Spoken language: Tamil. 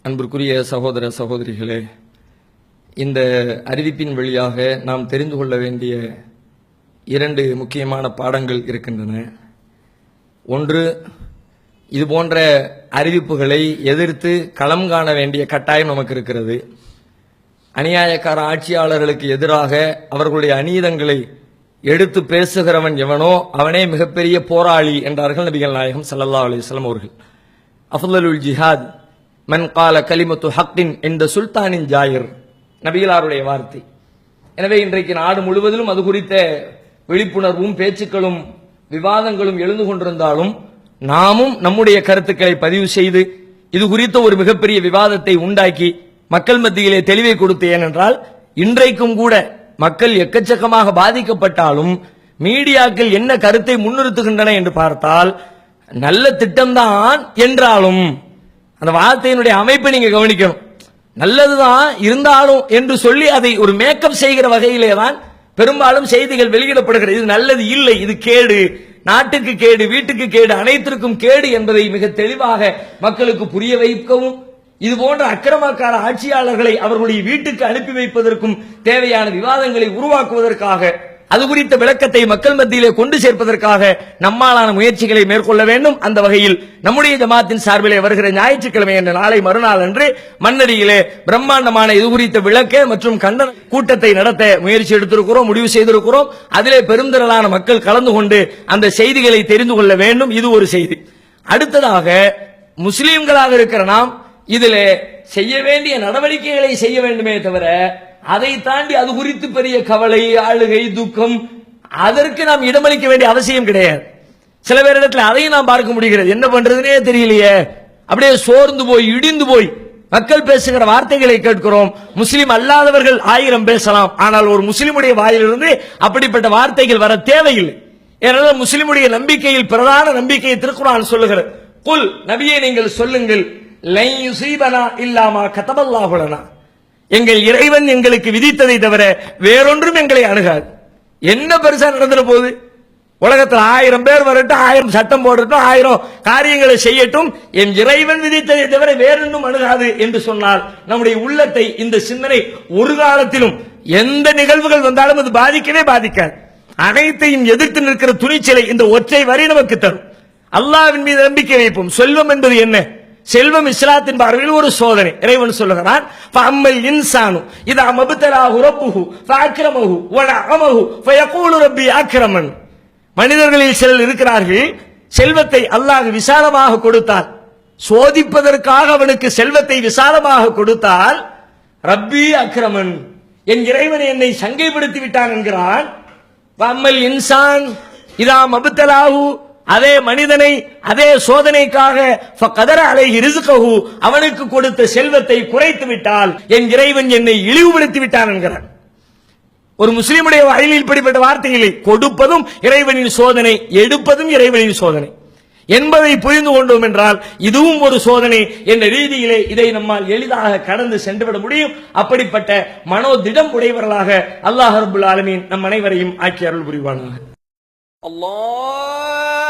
அன்பிற்குரிய சகோதர சகோதரிகளே, இந்த அறிவிப்பின் வழியாக நாம் தெரிந்து கொள்ள வேண்டிய 2 முக்கியமான பாடங்கள் இருக்கின்றன. ஒன்று, இது போன்ற அறிவிப்புகளை எதிர்த்து களம் காண வேண்டிய கட்டாயம் நமக்கு இருக்கிறது. அநியாயக்கார ஆட்சியாளர்களுக்கு எதிராக அவர்களுடைய அநீதங்களை எடுத்து பேசுகிறவன் எவனோ அவனே மிகப்பெரிய போராளி என்றார்கள் நபிகள் நாயகம் ஸல்லல்லாஹு அலைஹி வஸல்லம் அவர்கள். அஃதலுல் ஜிஹாத் மன் கால கலிமத்து ஹக்கின் என்ற சுல்தானின் ஜாயிர், நபிகளாருடைய வார்த்தை. எனவே இன்றைக்கு நாடு முழுவதிலும் அது குறித்த விழிப்புணர்வும் பேச்சுக்களும் விவாதங்களும் எழுந்து கொண்டிருந்தாலும் நாமும் நம்முடைய கருத்துக்களை பதிவு செய்து இது குறித்த ஒரு மிகப்பெரிய விவாதத்தை உண்டாக்கி மக்கள் மத்தியிலே தெளிவை கொடுத்து, ஏனென்றால் இன்றைக்கும் கூட மக்கள் எக்கச்சக்கமாக பாதிக்கப்பட்டாலும் மீடியாக்கள் என்ன கருத்தை முன்னிறுத்துகின்றன என்று பார்த்தால் நல்ல திட்டம்தான் என்றாலும் அந்த வார்த்தையினுடைய அமைப்பை நீங்க கவனிக்கணும். நல்லதுதான் இருந்தாலும் என்று சொல்லி அதை ஒரு மேக்கப் செய்கிற வகையிலே தான் பெரும்பாலும் செய்திகள் வெளியிடப்படுகிறது. இது நல்லது இல்லை, இது கேடு, நாட்டுக்கு கேடு, வீட்டுக்கு கேடு, அனைத்திற்கும் கேடு என்பதை மிக தெளிவாக மக்களுக்கு புரிய வைக்கவும், இது போன்ற அக்கிரமக்கார ஆட்சியாளர்களை அவர்களுடைய வீட்டுக்கு அனுப்பி வைப்பதற்கும் தேவையான விவாதங்களை உருவாக்குவதற்காக, அது குறித்த விளக்கத்தை மக்கள் மத்தியிலே கொண்டு சேர்ப்பதற்காக நம்மாலான முயற்சிகளை மேற்கொள்ள வேண்டும். அந்த வகையில் நம்முடைய ஜமாத்தின் சார்பிலே வருகிற ஞாயிற்றுக்கிழமை என்ற நாளை மறுநாள் அன்று மன்னடியிலே பிரம்மாண்டமான இது குறித்த விளக்க மற்றும் கண்டன கூட்டத்தை நடத்த முயற்சி எடுத்திருக்கிறோம், முடிவு செய்திருக்கிறோம். அதிலே பெருந்திரளான மக்கள் கலந்து கொண்டு அந்த செய்திகளை தெரிந்து கொள்ள வேண்டும். இது ஒரு செய்தி. அடுத்ததாக, முஸ்லீம்களாக இருக்கிற நாம் இதிலே செய்ய வேண்டிய நடவடிக்கைகளை செய்ய வேண்டுமே தவிர அதை தாண்டி அது குறித்து பெரிய கவலை, ஆளுகை, துக்கம் அதற்கு நாம் இடமளிக்க வேண்டிய அவசியம் கிடையாது. சில பேரிடத்தில் அதையும் நாம் பார்க்க முடிகிறது. என்ன பண்றதுனே தெரியலையே, அப்படியே சோர்ந்து போய் இடிந்து போய் மக்கள் பேசுகிற வார்த்தைகளை கேட்கிறோம். முஸ்லிம் அல்லாதவர்கள் 1000 பேசலாம், ஆனால் ஒரு முஸ்லிமுடைய வாயிலிருந்து அப்படிப்பட்ட வார்த்தைகள் வர தேவையில்லை. ஏனென்றால் முஸ்லிமுடைய நம்பிக்கையில் பிரதான நம்பிக்கையை திருக்குர்ஆன் சொல்லுகிறது. குல், நபியே நீங்கள் சொல்லுங்கள், லை யுஸீபனா இல்லா மா கதபல்லாஹு லனா, எங்கள் இறைவன் எங்களுக்கு விதித்ததை தவிர வேறொன்றும் எங்களை அணுகாது. என்ன பெருசா நடந்துட போகுது? உலகத்தில் 1000 பேர் வரட்டும், 1000 சட்டம் போடட்டும், 1000 காரியங்களை செய்யட்டும், என் இறைவன் விதித்ததை தவிர வேறொன்றும் அணுகாது என்று சொன்னால் நம்முடைய உள்ளத்தை இந்த சிந்தனை ஒரு காலத்திலும் எந்த நிகழ்வுகள் வந்தாலும் அது பாதிக்கவே பாதிக்காது. அனைத்தையும் எதிர்த்து நிற்கிற துணிச்சலை இந்த ஒற்றை வரி நமக்கு தரும். அல்லாஹ்வின் மீது நம்பிக்கை வைப்போம். செல்வம் என்பது என்ன? செல்வம் இஸ்லாத்தின் பார்வையில் ஒரு சோதனை. இறைவன் சொல்லுகிறான், ஃபஅம்மல் இன்சானு இதா மப்தலாஹு ரப்புஹு ஃபஅக்ரமஹு வனஅமஹு ஃபயகூலு ரப்பி அக்ரமன். மனிதர்களில் சிலர் இருக்கிறார்கள், செல்வத்தை அல்லாஹ் விசாலமாக கொடுத்தால், சோதிப்பதற்காக அவனுக்கு செல்வத்தை விசாலமாக கொடுத்தால், ரப்பி அக்ரமன், என் இறைவன் என்னை சங்கைப்படுத்தி விட்டான் என்கிறான். ஃபஅம்மல் இன்சான் இதா மப்தலாஹு, அதே மனிதனை அதே சோதனைக்காக ஃபகதர அலைஹி ரிஸ்கஹு, அவனுக்கு கொடுத்த செல்வத்தை குறைத்து விட்டால் என் இறைவன் என்னை இழிவுபடுத்தி விட்டான் என்கிறான். ஒரு முஸ்லிமுடைய வாயிலில் இப்படிப்பட்ட வார்த்தைகளை கொடுப்பதும் இறைவனின் சோதனை, எடுப்பதும் இறைவனின் சோதனை என்பதை புரிந்து கொண்டோம் என்றால் இதுவும் ஒரு சோதனை என்ற ரீதியிலே இதை நம்மால் எளிதாக கடந்து சென்றுவிட முடியும். அப்படிப்பட்ட மனோதிடம் உடையவர்களாக அல்லாஹ் ரப்புல் ஆலமீன் நம் அனைவரையும் ஆக்கி அருள் புரிவானாக. அல்லாஹ்